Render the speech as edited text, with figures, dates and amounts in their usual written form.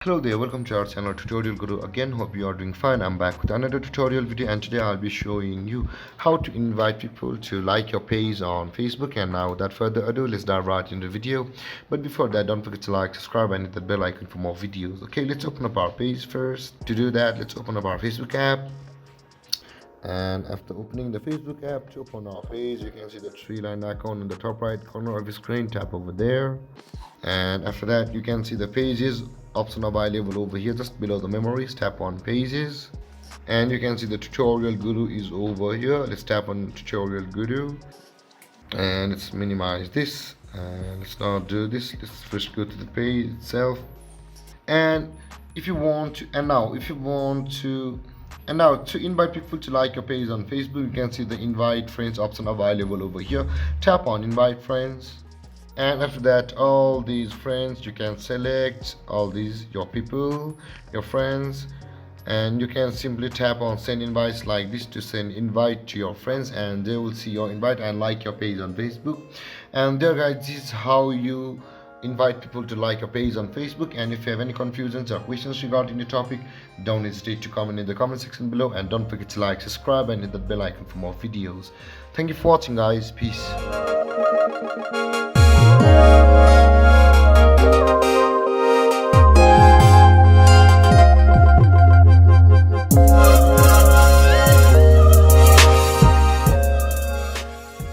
Hello there, welcome to our channel Tutorial Guru. Again, hope you are doing fine. I'm back with another tutorial video, and today I'll be showing you how to invite people to like your page on Facebook. And now without further ado, let's dive right into the video. But before that, don't forget to like, subscribe, and hit the bell icon for more videos. Okay, let's open up our page first. To do that, let's open up our Facebook app. And after opening the Facebook app, to open our page, you can see the three-line icon in the top right corner of the screen. Tap over there, and after that you can see the pages option available over here just below the memories. Tap on pages, and you can see the tutorial guru is over here. Let's tap on tutorial guru, and let's minimize this, and let's not do this. Let's first go to the page itself, and if you want to and now to invite people to like your page on Facebook, you can see the invite friends option available over here. Tap on invite friends, and after that all these friends you can select all these your people, your friends, and you can simply tap on send invites like this to send invite to your friends, and they will see your invite and like your page on Facebook. And there guys, this is how you invite people to like your page on Facebook. And if you have any confusions or questions regarding the topic, don't hesitate to comment in the comment section below, and don't forget to like, subscribe, and hit the bell icon for more videos. Thank you for watching guys. Peace.